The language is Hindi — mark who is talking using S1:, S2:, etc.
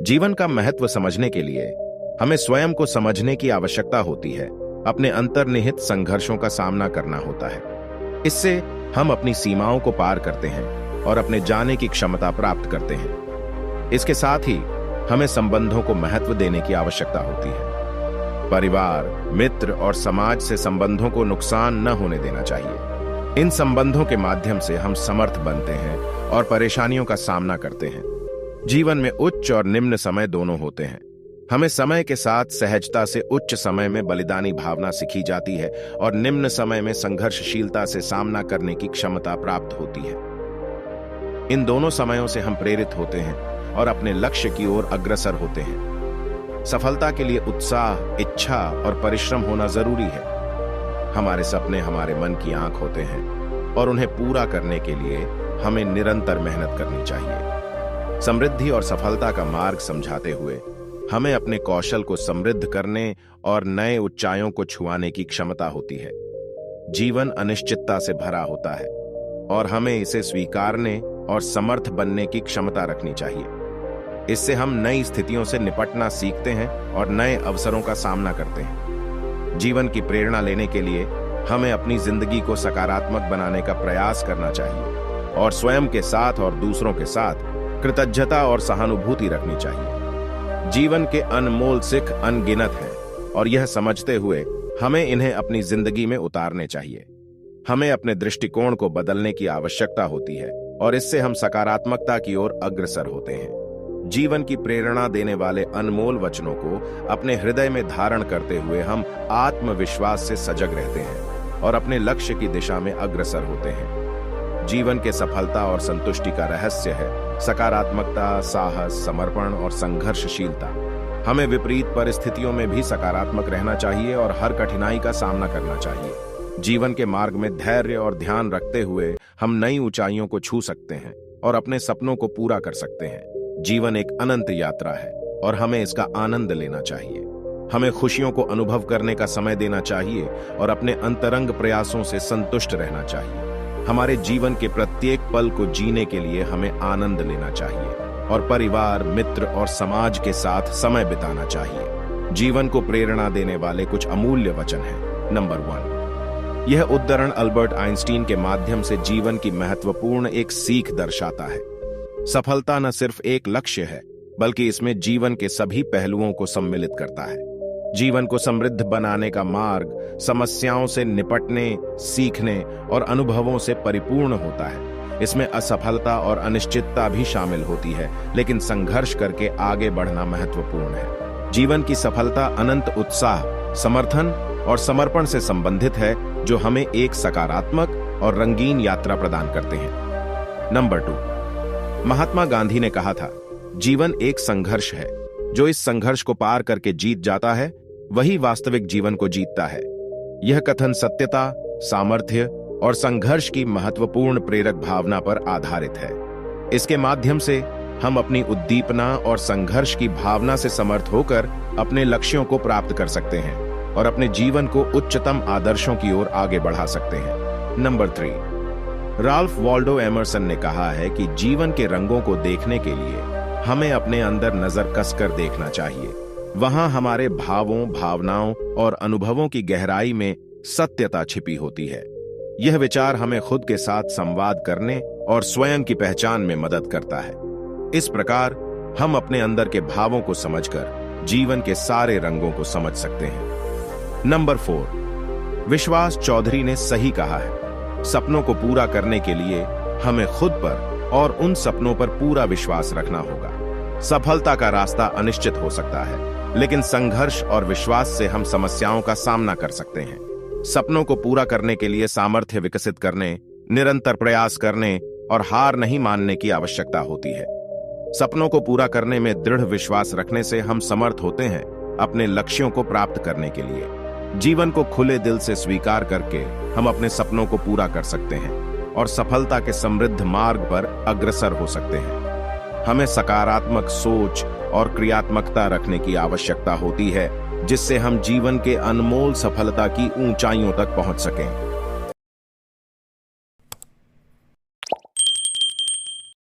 S1: जीवन का महत्व समझने के लिए हमें स्वयं को समझने की आवश्यकता होती है, अपने अंतर्निहित संघर्षों का सामना करना होता है। इससे हम अपनी सीमाओं को पार करते हैं और अपने जाने की क्षमता प्राप्त करते हैं। इसके साथ ही हमें संबंधों को महत्व देने की आवश्यकता होती है। परिवार, मित्र और समाज से संबंधों को नुकसान न होने देना चाहिए। इन संबंधों के माध्यम से हम समर्थ बनते हैं और परेशानियों का सामना करते हैं। जीवन में उच्च और निम्न समय दोनों होते हैं। हमें समय के साथ सहजता से उच्च समय में बलिदानी भावना सीखी जाती है और निम्न समय में संघर्षशीलता से सामना करने की क्षमता प्राप्त होती है। इन दोनों समयों से हम प्रेरित होते हैं और अपने लक्ष्य की ओर अग्रसर होते हैं। सफलता के लिए उत्साह, इच्छा और परिश्रम होना जरूरी है। हमारे सपने हमारे मन की आंख होते हैं और उन्हें पूरा करने के लिए हमें निरंतर मेहनत करनी चाहिए। समृद्धि और सफलता का मार्ग समझाते हुए हमें अपने कौशल को समृद्ध करने और नए ऊंचाइयों को छुआने की क्षमता होती है। जीवन अनिश्चितता से भरा होता है और हमें इसे स्वीकारने और समर्थ बनने की क्षमता रखनी चाहिए। इससे हम नई स्थितियों से निपटना सीखते हैं और नए अवसरों का सामना करते हैं। जीवन की प्रेरणा लेने के लिए हमें अपनी जिंदगी को सकारात्मक बनाने का प्रयास करना चाहिए और स्वयं के साथ और दूसरों के साथ कृतज्ञता और सहानुभूति रखनी चाहिए। जीवन के अनमोल सिख अनगिनत हैं और यह समझते हुए हमें इन्हें अपनी जिंदगी में उतारने चाहिए। हमें अपने दृष्टिकोण को बदलने की आवश्यकता होती है और इससे हम सकारात्मकता की ओर अग्रसर होते हैं। जीवन की प्रेरणा देने वाले अनमोल वचनों को अपने हृदय में धारण करते हुए हम आत्मविश्वास से सजग रहते हैं और अपने लक्ष्य की दिशा में अग्रसर होते हैं। जीवन के सफलता और संतुष्टि का रहस्य है सकारात्मकता, साहस, समर्पण और संघर्षशीलता। हमें विपरीत परिस्थितियों में भी सकारात्मक रहना चाहिए और हर कठिनाई का सामना करना चाहिए। जीवन के मार्ग में धैर्य और ध्यान रखते हुए हम नई ऊंचाइयों को छू सकते हैं और अपने सपनों को पूरा कर सकते हैं। जीवन एक अनंत यात्रा है और हमें इसका आनंद लेना चाहिए। हमें खुशियों को अनुभव करने का समय देना चाहिए और अपने अंतरंग प्रयासों से संतुष्ट रहना चाहिए। हमारे जीवन के प्रत्येक पल को जीने के लिए हमें आनंद लेना चाहिए और परिवार, मित्र और समाज के साथ समय बिताना चाहिए। जीवन को प्रेरणा देने वाले कुछ अमूल्य वचन हैं। नंबर 1, यह उद्धरण अल्बर्ट आइंस्टीन के माध्यम से जीवन की महत्वपूर्ण एक सीख दर्शाता है। सफलता न सिर्फ एक लक्ष्य है, बल्कि इसमें जीवन के सभी पहलुओं को सम्मिलित करता है। जीवन को समृद्ध बनाने का मार्ग समस्याओं से निपटने, सीखने और अनुभवों से परिपूर्ण होता है। इसमें असफलता और अनिश्चितता भी शामिल होती है, लेकिन संघर्ष करके आगे बढ़ना महत्वपूर्ण है। जीवन की सफलता अनंत उत्साह, समर्थन और समर्पण से संबंधित है, जो हमें एक सकारात्मक और रंगीन यात्रा प्रदान करते हैं। नंबर 2, महात्मा गांधी ने कहा था, जीवन एक संघर्ष है। जो इस संघर्ष को पार करके जीत जाता है, वही वास्तविक जीवन को जीतता है। यह कथन सत्यता, सामर्थ्य और संघर्ष की महत्वपूर्ण प्रेरक भावना पर आधारित है। इसके माध्यम से हम अपनी उद्दीपना और संघर्ष की भावना से समर्थ होकर अपने लक्ष्यों को प्राप्त कर सकते हैं और अपने जीवन को उच्चतम आदर्शों की ओर आगे बढ़ा सकते हैं। नंबर 3, राल्फ वॉल्डो एमर्सन ने कहा है कि जीवन के रंगों को देखने के लिए हमें अपने अंदर नजर कसकर देखना चाहिए। वहां हमारे भावों, भावनाओं और अनुभवों की गहराई में सत्यता छिपी होती है। यह विचार हमें खुद के साथ संवाद करने और स्वयं की पहचान में मदद करता है। इस प्रकार हम अपने अंदर के भावों को समझकर जीवन के सारे रंगों को समझ सकते हैं। नंबर 4, विश्वास चौधरी ने सही कहा है, सपनों को पूरा करने के लिए हमें खुद पर और उन सपनों पर पूरा विश्वास रखना होगा। सफलता का रास्ता अनिश्चित हो सकता है, लेकिन संघर्ष और विश्वास से हम समस्याओं का सामना कर सकते हैं। सपनों को पूरा करने के लिए सामर्थ्य विकसित करने, निरंतर प्रयास करने और हार नहीं मानने की आवश्यकता होती है। सपनों को पूरा करने में दृढ़ विश्वास रखने से हम समर्थ होते हैं अपने लक्ष्यों को प्राप्त करने के लिए। जीवन को खुले दिल से स्वीकार करके हम अपने सपनों को पूरा कर सकते हैं और सफलता के समृद्ध मार्ग पर अग्रसर हो सकते हैं। हमें सकारात्मक सोच और क्रियात्मकता रखने की आवश्यकता होती है, जिससे हम जीवन के अनमोल सफलता की ऊंचाइयों तक पहुंच सकें।